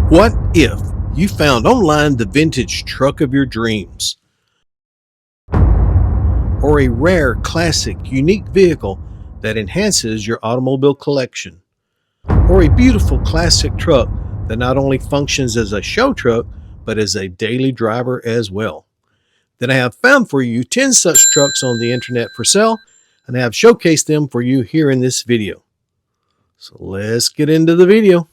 What if you found online the vintage truck of your dreams? Or a rare, classic, unique vehicle that enhances your automobile collection? Or a beautiful classic truck that not only functions as a show truck, but as a daily driver as well? Then I have found for you 10 such trucks on the internet for sale, and I have showcased them for you here in this video. So let's get into the video.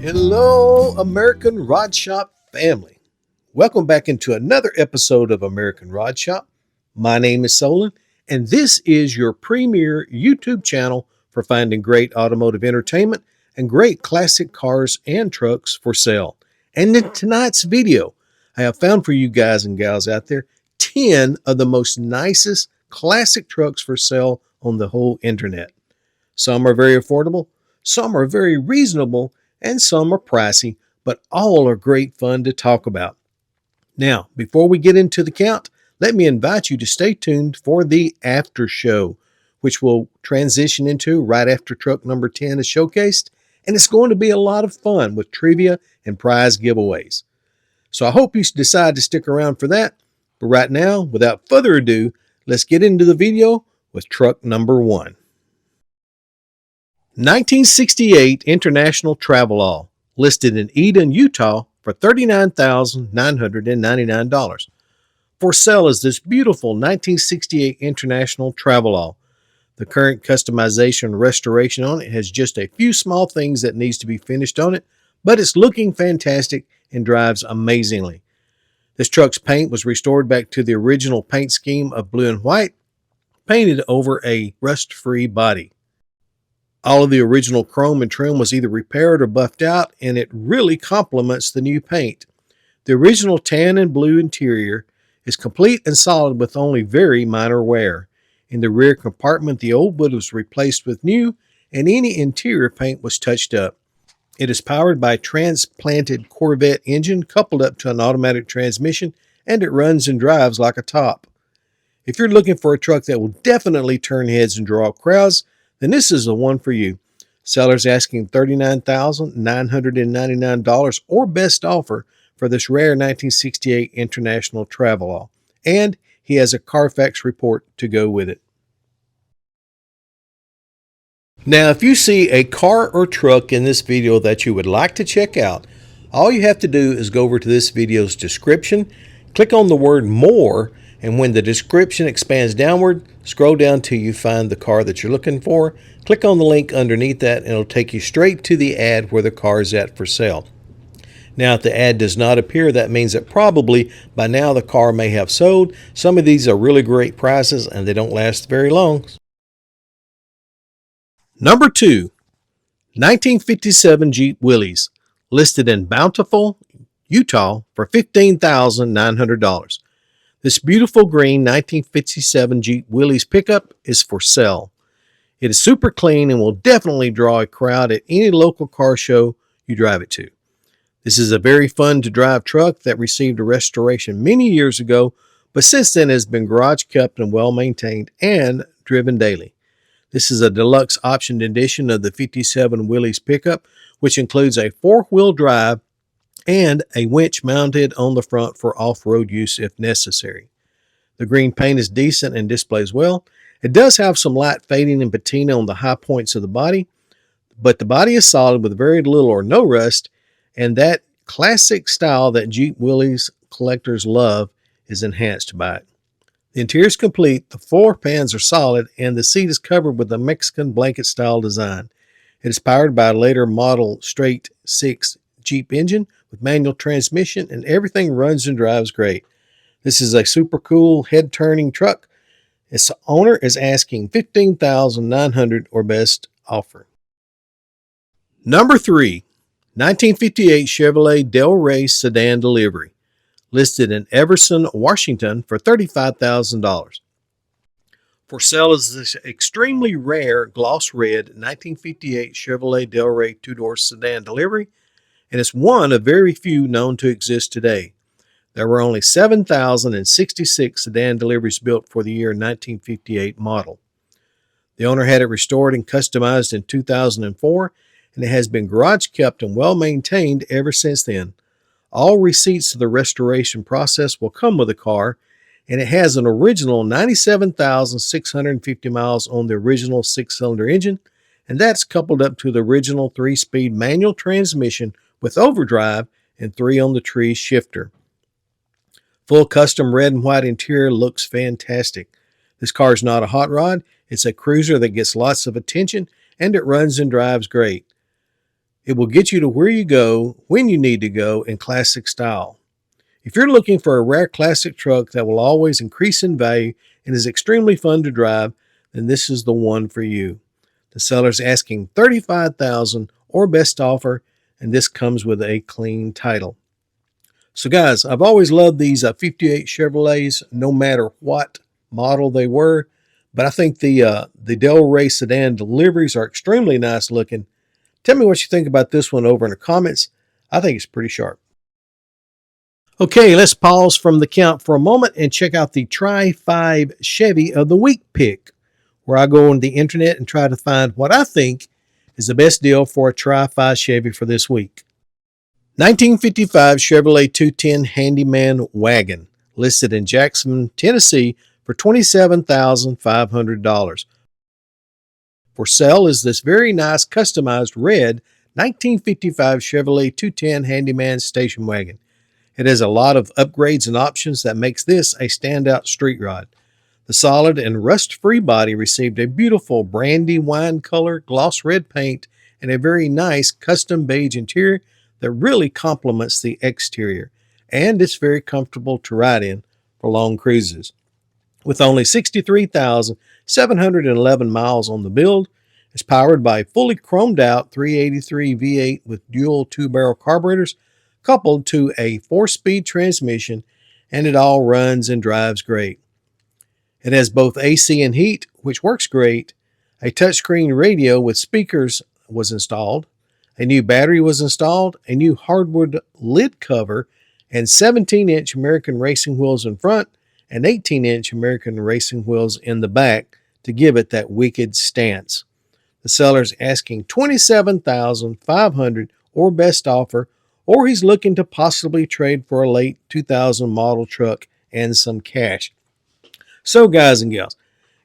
Hello, American Rod Shop family. Welcome back into another episode of American Rod Shop. My name is Solon, and this is your premier YouTube channel for finding great automotive entertainment and great classic cars and trucks for sale. And in tonight's video, I have found for you guys and gals out there 10 of the most nicest classic trucks for sale on the whole internet. Some are very affordable, some are very reasonable, and some are pricey, but all are great fun to talk about. Now, before we get into the count, let me invite you to stay tuned for the after show, which will transition into right after truck number 10 is showcased, and it's going to be a lot of fun with trivia and prize giveaways. So I hope you decide to stick around for that, but right now, without further ado, let's get into the video with truck number 1. 1968 International Travellall, listed in Eden, Utah for $39,999. For sale is this beautiful 1968 International Travellall. The current customization and restoration on it has just a few small things that needs to be finished on it, but it's looking fantastic and drives amazingly. This truck's paint was restored back to the original paint scheme of blue and white, painted over a rust-free body. All of the original chrome and trim was either repaired or buffed out, and it really complements the new paint. The original tan and blue interior is complete and solid with only very minor wear. In the rear compartment, the old wood was replaced with new, and any interior paint was touched up. It is powered by a transplanted Corvette engine coupled up to an automatic transmission, and it runs and drives like a top. If you're looking for a truck that will definitely turn heads and draw crowds, then this is the one for you. Seller's asking $39,999 or best offer for this rare 1968 International Travellall, and he has a Carfax report to go with it. Now, if you see a car or truck in this video that you would like to check out, all you have to do is go over to this video's description, click on the word more, and when the description expands downward, scroll down till you find the car that you're looking for. Click on the link underneath that, and it'll take you straight to the ad where the car is at for sale. Now, if the ad does not appear, that means that probably by now the car may have sold. Some of these are really great prices, and they don't last very long. Number 2, 1957 Jeep Willys, listed in Bountiful, Utah for $15,900. This beautiful green 1957 Jeep Willys pickup is for sale. It is super clean and will definitely draw a crowd at any local car show you drive it to. This is a very fun to drive truck that received a restoration many years ago, but since then has been garage kept and well maintained and driven daily. This is a deluxe optioned edition of the 57 Willys pickup, which includes a 4-wheel drive and a winch mounted on the front for off-road use if necessary. The green paint is decent and displays well. It does have some light fading and patina on the high points of the body, but the body is solid with very little or no rust, and that classic style that Jeep Willys collectors love is enhanced by it. The interior is complete, the floor pans are solid, and the seat is covered with a Mexican blanket style design. It is powered by a later model straight 6 Jeep engine with manual transmission, and everything runs and drives great. This is a super cool head-turning truck. Its owner is asking $15,900 or best offer. Number 3, 1958 Chevrolet Del Rey sedan delivery, listed in Everson, Washington for $35,000. For sale is this extremely rare gloss red 1958 Chevrolet Del Rey two-door sedan delivery, and it's one of very few known to exist today. There were only 7,066 sedan deliveries built for the year 1958 model. The owner had it restored and customized in 2004, and it has been garage kept and well maintained ever since then. All receipts of the restoration process will come with the car, and it has an original 97,650 miles on the original six-cylinder engine, and that's coupled up to the original 3-speed manual transmission with overdrive and 3-on-the-tree shifter. Full custom red and white interior looks fantastic. This car is not a hot rod. It's a cruiser that gets lots of attention, and it runs and drives great. It will get you to where you go when you need to go in classic style. If you're looking for a rare classic truck that will always increase in value and is extremely fun to drive, then this is the one for you. The seller's asking $35,000 or best offer, and this comes with a clean title. So guys, I've always loved these 58 Chevrolets, no matter what model they were, but I think the Del Rey sedan deliveries are extremely nice looking. Tell me what you think about this one over in the comments. I think it's pretty sharp. Okay, let's pause from the count for a moment and check out the Try 5 Chevy of the Week pick, where I go on the internet and try to find what I think is the best deal for a Try 5 Chevy for this week. 1955 Chevrolet 210 Handyman Wagon, listed in Jackson, Tennessee for $27,500. For sale is this very nice customized red 1955 Chevrolet 210 Handyman station wagon. It has a lot of upgrades and options that makes this a standout street rod. The solid and rust-free body received a beautiful brandy wine color gloss red paint and a very nice custom beige interior that really complements the exterior, and it's very comfortable to ride in for long cruises. With only 63,711 miles on the build, it's powered by a fully chromed out 383 V8 with dual 2-barrel carburetors coupled to a 4-speed transmission, and it all runs and drives great. It has both AC and heat, which works great. A touchscreen radio with speakers was installed. A new battery was installed, a new hardwood lid cover, and 17-inch American racing wheels in front and 18-inch American racing wheels in the back to give it that wicked stance. The seller's asking $27,500 or best offer, or he's looking to possibly trade for a late 2000 model truck and some cash. So guys and gals,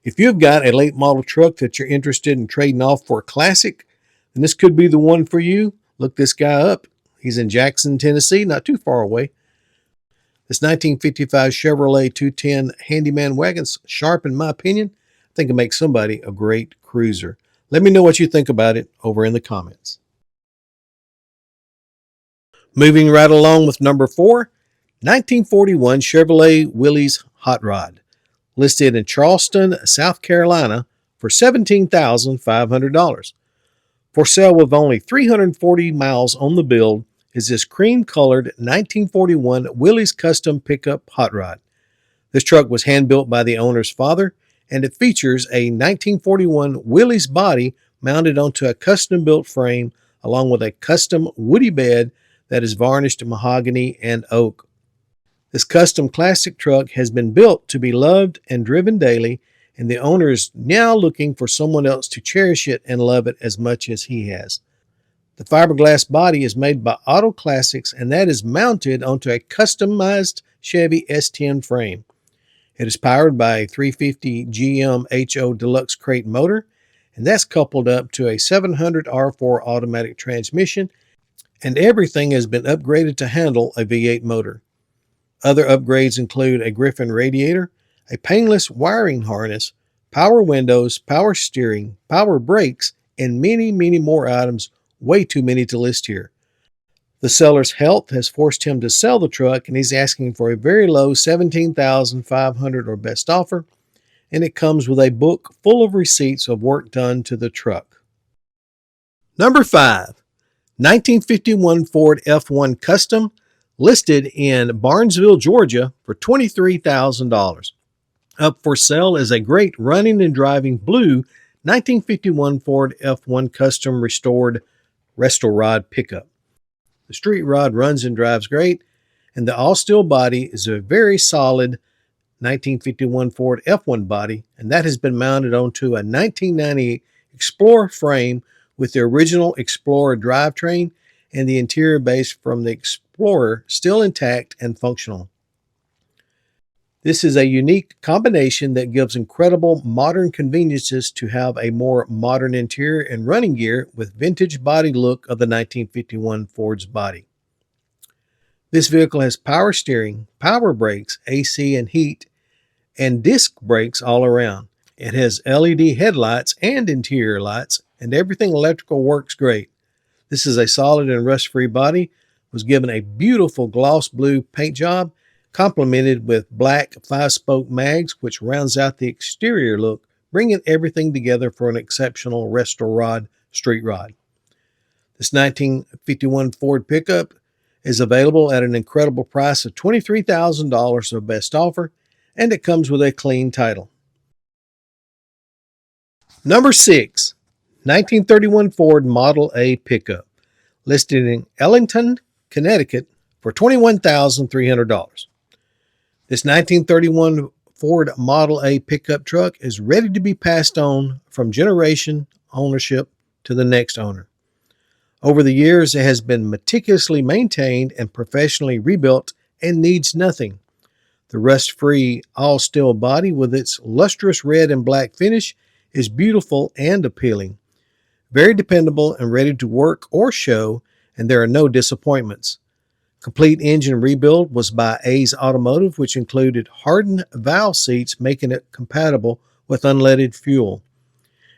if you've got a late model truck that you're interested in trading off for a classic, then this could be the one for you. Look this guy up. He's in Jackson, Tennessee, not too far away. This 1955 Chevrolet 210 Handyman wagon's sharp in my opinion. I think it makes somebody a great cruiser. Let me know what you think about it over in the comments. Moving right along with number 4, 1941 Chevrolet Willys Hot Rod, listed in Charleston, South Carolina for $17,500. For sale with only 340 miles on the build is this cream-colored 1941 Willys Custom Pickup Hot Rod. This truck was hand-built by the owner's father, and it features a 1941 Willys body mounted onto a custom-built frame along with a custom woody bed that is varnished mahogany and oak. This custom classic truck has been built to be loved and driven daily, and the owner is now looking for someone else to cherish it and love it as much as he has. The fiberglass body is made by Auto Classics, and that is mounted onto a customized Chevy S10 frame. It is powered by a 350 GM HO Deluxe crate motor, and that's coupled up to a 700 R4 automatic transmission, and everything has been upgraded to handle a V8 motor. Other upgrades include a Griffin radiator, a painless wiring harness, power windows, power steering, power brakes, and many, many more items, way too many to list here. The seller's health has forced him to sell the truck, and he's asking for a very low $17,500 or best offer, and it comes with a book full of receipts of work done to the truck. Number 5, 1951 Ford F1 Custom, listed in Barnesville, Georgia for $23,000. Up for sale is a great running and driving blue 1951 Ford F1 Custom restored Rod pickup. The street rod runs and drives great, and the all-steel body is a very solid 1951 Ford F1 body, and that has been mounted onto a 1998 Explorer frame with the original Explorer drivetrain and the interior base from the Explorer still intact and functional. This is a unique combination that gives incredible modern conveniences to have a more modern interior and running gear with vintage body look of the 1951 Ford's body. This vehicle has power steering, power brakes, AC and heat, and disc brakes all around. It has LED headlights and interior lights, and everything electrical works great. This is a solid and rust-free body, was given a beautiful gloss blue paint job, complemented with black 5-spoke mags, which rounds out the exterior look, bringing everything together for an exceptional Rod street rod. This 1951 Ford pickup is available at an incredible price of $23,000 of best offer, and it comes with a clean title. Number 6, 1931 Ford Model A pickup, listed in Ellington, Connecticut for $21,300. This 1931 Ford Model A pickup truck is ready to be passed on from generation ownership to the next owner. Over the years, it has been meticulously maintained and professionally rebuilt and needs nothing. The rust-free all-steel body with its lustrous red and black finish is beautiful and appealing. Very dependable and ready to work or show, and there are no disappointments. Complete engine rebuild was by A's Automotive, which included hardened valve seats, making it compatible with unleaded fuel.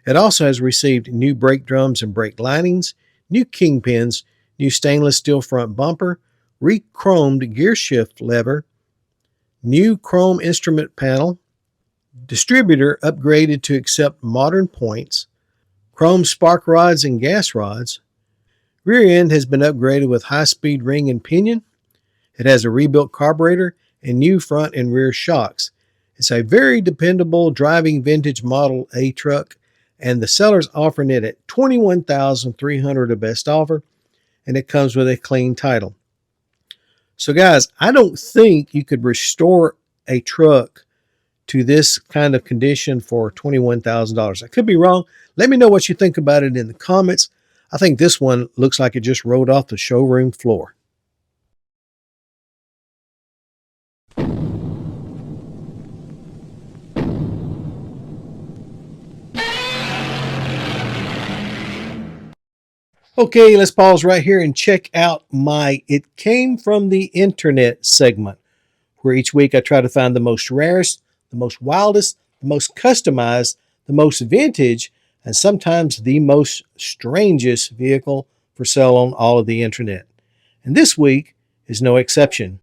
It also has received new brake drums and brake linings, new kingpins, new stainless steel front bumper, re-chromed gear shift lever, new chrome instrument panel, distributor upgraded to accept modern points, chrome spark rods and gas rods. Rear end has been upgraded with high-speed ring and pinion. It has a rebuilt carburetor and new front and rear shocks. It's a very dependable driving vintage Model A truck, and the seller's offering it at $21,300 of best offer, and it comes with a clean title. So guys, I don't think you could restore a truck to this kind of condition for $21,000. I could be wrong. Let me know what you think about it in the comments. I think this one looks like it just rolled off the showroom floor. Okay, let's pause right here and check out my It Came From the Internet segment, where each week I try to find the most rarest, the most wildest, the most customized, the most vintage, and sometimes the most strangest vehicle for sale on all of the internet. And this week is no exception.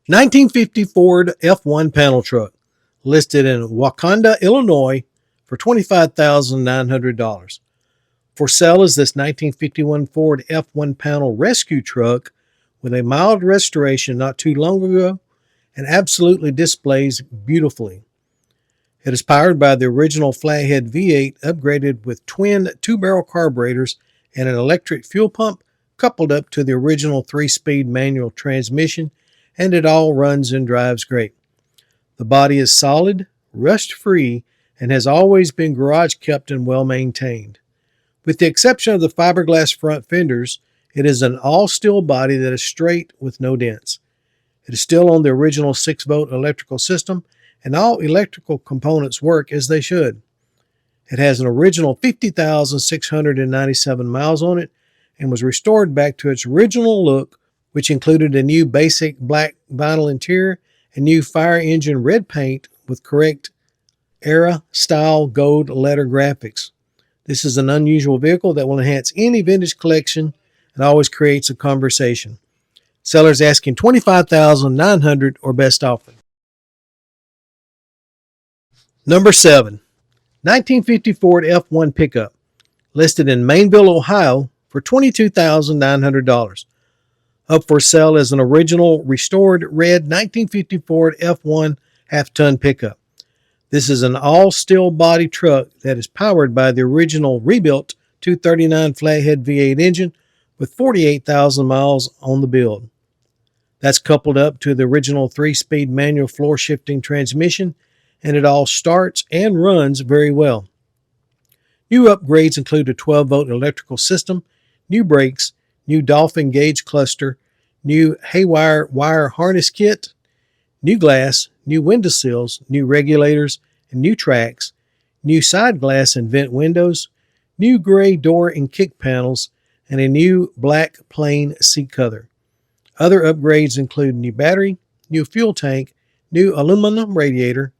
1950 Ford F1 panel truck, listed in Wauconda, Illinois for $25,900. For sale is this 1951 Ford F1 panel rescue truck with a mild restoration not too long ago and absolutely displays beautifully. It is powered by the original flathead V8 upgraded with twin 2-barrel carburetors and an electric fuel pump coupled up to the original 3-speed manual transmission, and it all runs and drives great. The body is solid, rust-free, and has always been garage kept and well maintained. With the exception of the fiberglass front fenders, it is an all-steel body that is straight with no dents. It is still on the original 6-volt electrical system, and all electrical components work as they should. It has an original 50,697 miles on it and was restored back to its original look, which included a new basic black vinyl interior and new fire engine red paint with correct era-style gold letter graphics. This is an unusual vehicle that will enhance any vintage collection and always creates a conversation. Seller's asking $25,900 or best offer. Number 7, 1950 Ford F1 pickup, listed in Mainville, Ohio for $22,900. Up for sale is an original restored red 1950 Ford F1 half-ton pickup. This is an all-steel body truck that is powered by the original rebuilt 239 flathead V8 engine with 48,000 miles on the build. That's coupled up to the original 3-speed manual floor-shifting transmission, and it all starts and runs very well. New upgrades include a 12-volt electrical system, new brakes, new Dolphin gauge cluster, new haywire wire harness kit, new glass, new window sills, new regulators and new tracks, new side glass and vent windows, new gray door and kick panels, and a new black plain seat cover. Other upgrades include new battery, new fuel tank, new aluminum radiator,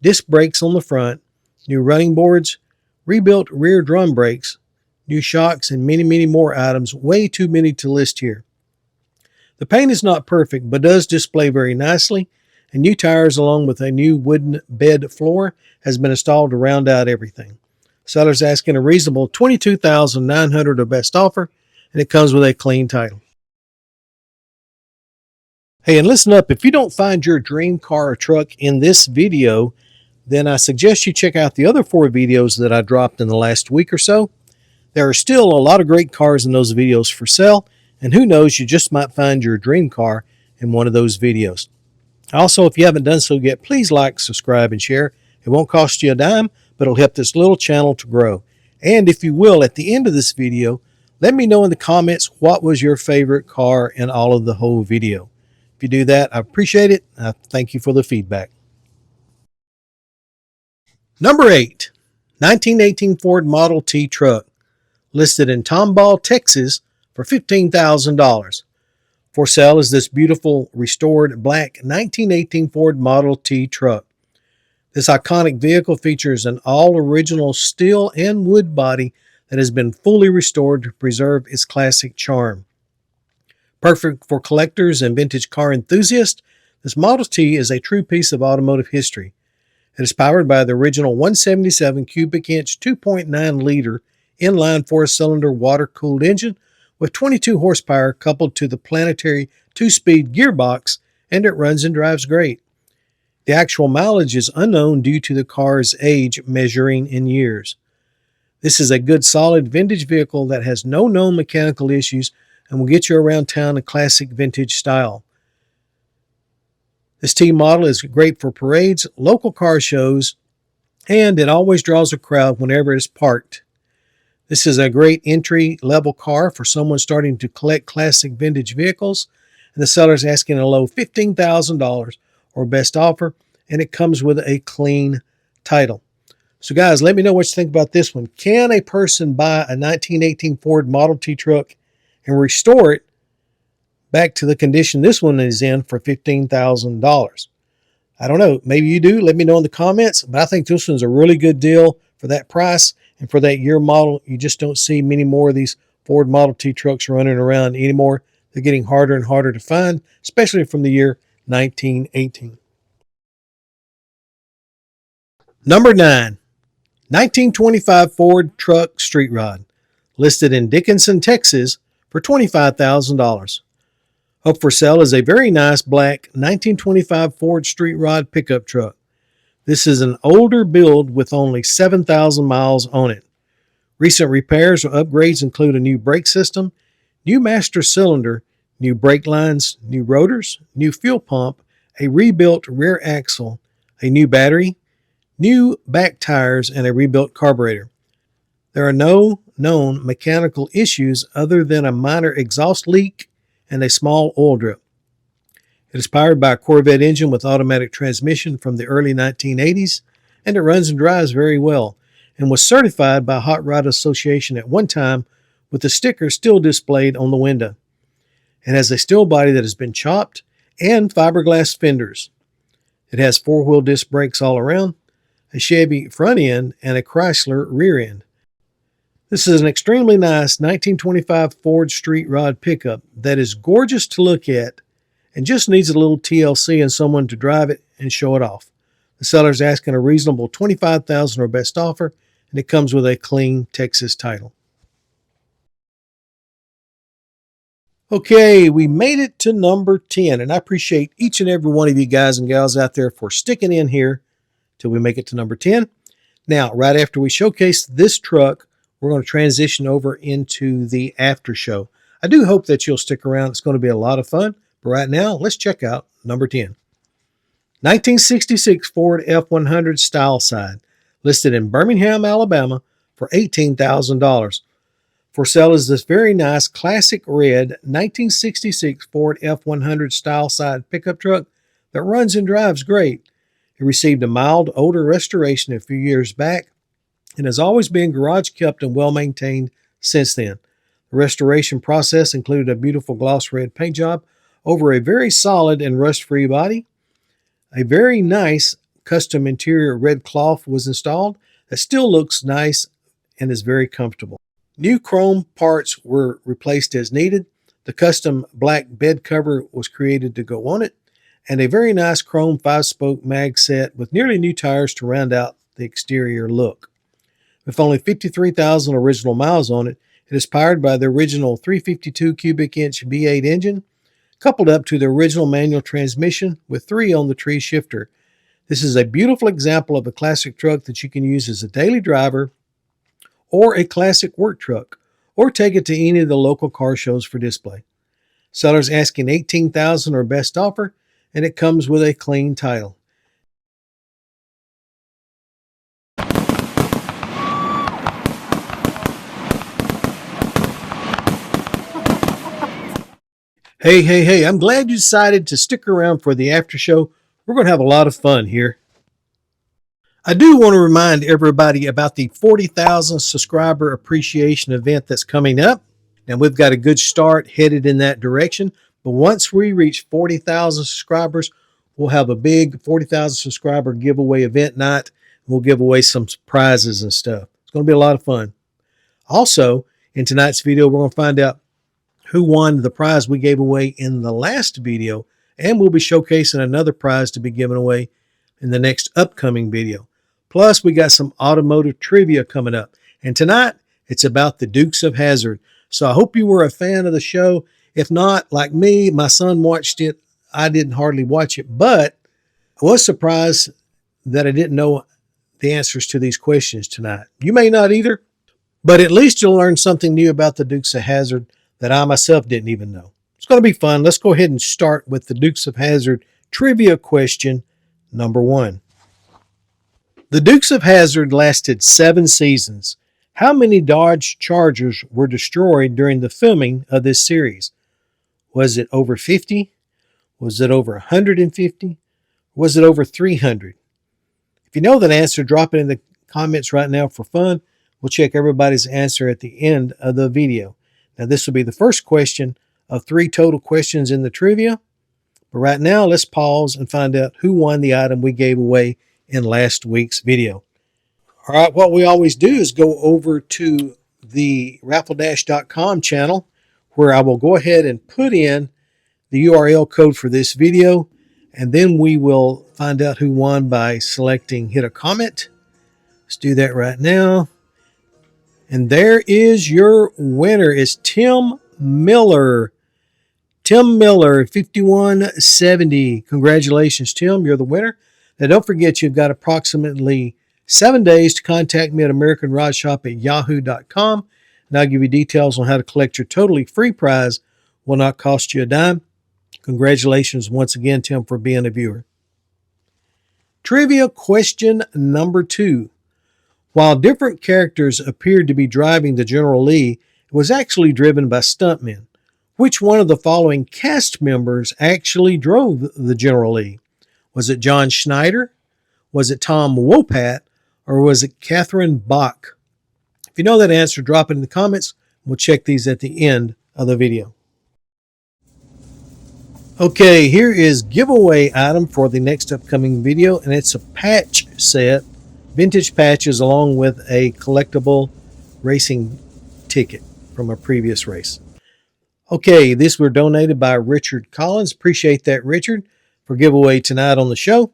disc brakes on the front, new running boards, rebuilt rear drum brakes, new shocks, and many more items, way too many to list here. The paint is not perfect, but does display very nicely, and new tires along with a new wooden bed floor has been installed to round out everything. Seller's asking a reasonable $22,900 of best offer, and it comes with a clean title. Hey, and listen up, if you don't find your dream car or truck in this video, then I suggest you check out the other 4 videos that I dropped in the last week or so. There are still a lot of great cars in those videos for sale, and who knows, you just might find your dream car in one of those videos. Also, if you haven't done so yet, please like, subscribe, and share. It won't cost you a dime, but it'll help this little channel to grow. And if you will, at the end of this video, let me know in the comments what was your favorite car in all of the whole video. If you do that, I appreciate it. I thank you for the feedback. Number 8, 1918 Ford Model T truck, listed in Tomball, Texas for $15,000. For sale is this beautiful restored black 1918 Ford Model T truck. This iconic vehicle features an all-original steel and wood body that has been fully restored to preserve its classic charm. Perfect for collectors and vintage car enthusiasts, this Model T is a true piece of automotive history. It is powered by the original 177 cubic inch 2.9 liter inline 4-cylinder water-cooled engine with 22 horsepower coupled to the planetary 2-speed gearbox, and it runs and drives great. The actual mileage is unknown due to the car's age measuring in years. This is a good solid vintage vehicle that has no known mechanical issues and will get you around town in classic vintage style. This T model is great for parades, local car shows, and it always draws a crowd whenever it is parked. This is a great entry-level car for someone starting to collect classic vintage vehicles, and the seller is asking a low $15,000 or best offer, and it comes with a clean title. So guys, let me know what you think about this one. Can a person buy a 1918 Ford Model T truck and restore it back to the condition this one is in for $15,000? I don't know. Maybe you do. Let me know in the comments. But I think this one's a really good deal for that price and for that year model. You just don't see many more of these Ford Model T trucks running around anymore. They're getting harder and harder to find, especially from the year 1918. Number 9, 1925 Ford Truck Street Rod, listed in Dickinson, Texas for $25,000. Up for sale is a very nice black 1925 Ford Street Rod pickup truck. This is an older build with only 7,000 miles on it. Recent repairs or upgrades include a new brake system, new master cylinder, new brake lines, new rotors, new fuel pump, a rebuilt rear axle, a new battery, new back tires, and a rebuilt carburetor. There are no known mechanical issues other than a minor exhaust leak and a small oil drip. It is powered by a Corvette engine with automatic transmission from the early 1980s, and it runs and drives very well, and was certified by Hot Rod Association at one time with the sticker still displayed on the window. It has a steel body that has been chopped and fiberglass fenders. It has 4-wheel disc brakes all around, a Chevy front end, and a Chrysler rear end. This is an extremely nice 1925 Ford Street Rod pickup that is gorgeous to look at and just needs a little TLC and someone to drive it and show it off. The seller is asking a reasonable $25,000 or best offer, and it comes with a clean Texas title. Okay, we made it to number 10, and I appreciate each and every one of you guys and gals out there for sticking in here till we make it to number 10. Now, right after we showcase this truck, we're going to transition over into the after show. I do hope that you'll stick around. It's going to be a lot of fun. But right now, let's check out number 10. 1966 Ford F100 Style Side, listed in Birmingham, Alabama for $18,000. For sale is this very nice classic red 1966 Ford F100 Style Side pickup truck that runs and drives great. It received a mild odor restoration a few years back and has always been garage kept and well maintained since then. The restoration process included a beautiful gloss red paint job over a very solid and rust-free body. A very nice custom interior red cloth was installed that still looks nice and is very comfortable. New chrome parts were replaced as needed. The custom black bed cover was created to go on it, and a very nice chrome 5-spoke mag set with nearly new tires to round out the exterior look. With only 53,000 original miles on it, it is powered by the original 352 cubic inch V8 engine, coupled up to the original manual transmission with 3 on the tree shifter. This is a beautiful example of a classic truck that you can use as a daily driver or a classic work truck, or take it to any of the local car shows for display. Seller's asking $18,000 or best offer, and it comes with a clean title. Hey, I'm glad you decided to stick around for the after show. We're going to have a lot of fun here. I do want to remind everybody about the 40,000 subscriber appreciation event that's coming up. Now, we've got a good start headed in that direction, but once we reach 40,000 subscribers, we'll have a big 40,000 subscriber giveaway event night. We'll give away some prizes and stuff. It's going to be a lot of fun. Also, in tonight's video, we're going to find out who won the prize we gave away in the last video, and we'll be showcasing another prize to be given away in the next upcoming video. Plus, we got some automotive trivia coming up. And tonight, it's about the Dukes of Hazzard. So I hope you were a fan of the show. If not, like me, my son watched it. I didn't hardly watch it, but I was surprised that I didn't know the answers to these questions tonight. You may not either, but at least you'll learn something new about the Dukes of Hazzard that I myself didn't even know. It's going to be fun. Let's go ahead and start with the Dukes of Hazzard trivia question number 1. The Dukes of Hazzard lasted 7 seasons. How many Dodge Chargers were destroyed during the filming of this series? Was it over 50? Was it over 150? Was it over 300? If you know that answer, drop it in the comments right now for fun. We'll check everybody's answer at the end of the video. Now, this will be the first question of 3 total questions in the trivia. But right now, let's pause and find out who won the item we gave away in last week's video. All right, what we always do is go over to the raffledash.com channel, where I will go ahead and put in the URL code for this video, and then we will find out who won by selecting hit a comment. Let's do that right now. And there is your winner. It's Tim Miller. Tim Miller, 5170. Congratulations, Tim. You're the winner. Now, don't forget, you've got approximately 7 days to contact me at AmericanRideShop@yahoo.com, and I'll give you details on how to collect your totally free prize. Will not cost you a dime. Congratulations once again, Tim, for being a viewer. Trivia question number 2. While different characters appeared to be driving the General Lee, it was actually driven by stuntmen. Which one of the following cast members actually drove the General Lee? Was it John Schneider? Was it Tom Wopat? Or was it Catherine Bach? If you know that answer, drop it in the comments. We'll check these at the end of the video. Okay, here is giveaway item for the next upcoming video, and it's a patch set, vintage patches along with a collectible racing ticket from a previous race. Okay, these were donated by Richard Collins. Appreciate that, Richard, for giveaway tonight on the show.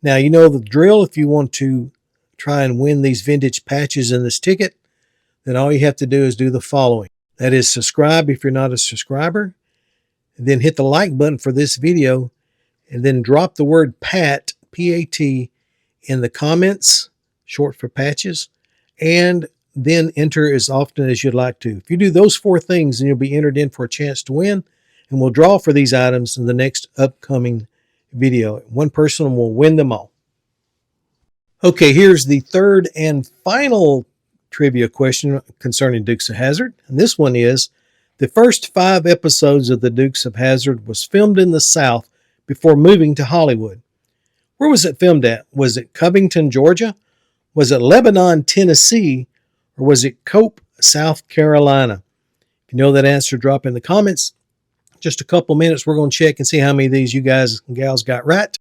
Now, you know the drill. If you want to try and win these vintage patches in this ticket, then all you have to do is do the following. That is, subscribe if you're not a subscriber. And then hit the like button for this video. And then drop the word PAT, P-A-T, in the comments, short for patches. And then enter as often as you'd like to. If you do those 4 things, then you'll be entered in for a chance to win. And we'll draw for these items in the next upcoming video. One person will win them all. Okay, here's the third and final trivia question concerning Dukes of Hazzard. And this one is, the first 5 episodes of the Dukes of Hazzard was filmed in the South before moving to Hollywood. Where was it filmed at? Was it Covington, Georgia? Was it Lebanon, Tennessee? Or was it Cope, South Carolina? If you know that answer, drop in the comments. Just a couple minutes, we're going to check and see how many of these you guys and gals got right.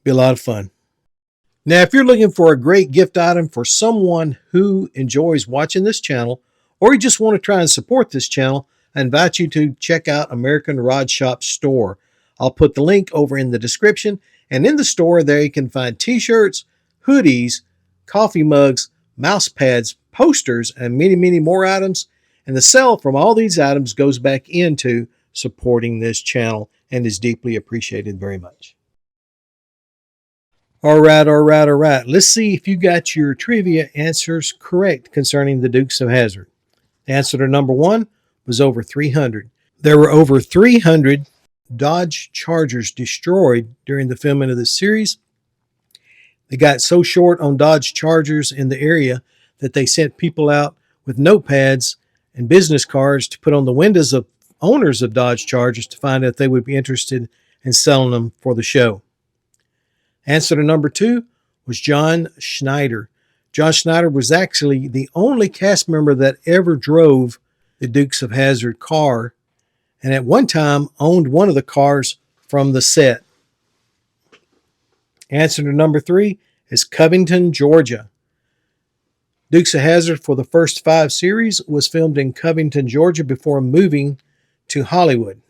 Be a lot of fun. Now, if you're looking for a great gift item for someone who enjoys watching this channel, or you just want to try and support this channel, I invite you to check out American Rod Shop Store. I'll put the link over in the description, and in the store there you can find t-shirts, hoodies, coffee mugs, mouse pads, posters, and many, many more items. And the sale from all these items goes back into supporting this channel and is deeply appreciated very much. All right. Let's see if you got your trivia answers correct concerning the Dukes of Hazzard. The answer to number 1 was over 300. There were over 300 Dodge Chargers destroyed during the filming of this series. They got so short on Dodge Chargers in the area that they sent people out with notepads and business cards to put on the windows of owners of Dodge Chargers to find out if they would be interested in selling them for the show. Answer to number 2 was John Schneider. John Schneider was actually the only cast member that ever drove the Dukes of Hazzard car, and at one time owned one of the cars from the set. Answer to number 3 is Covington, Georgia. Dukes of Hazzard for the first 5 series was filmed in Covington, Georgia before moving to Hollywood.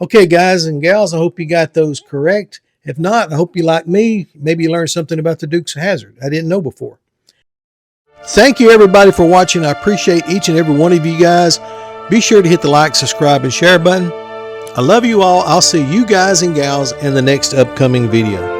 Okay, guys and gals, I hope you got those correct. If not, I hope you, like me, maybe you learned something about the Dukes of Hazzard I didn't know before. Thank you, everybody, for watching. I appreciate each and every one of you guys. Be sure to hit the like, subscribe, and share button. I love you all. I'll see you guys and gals in the next upcoming video.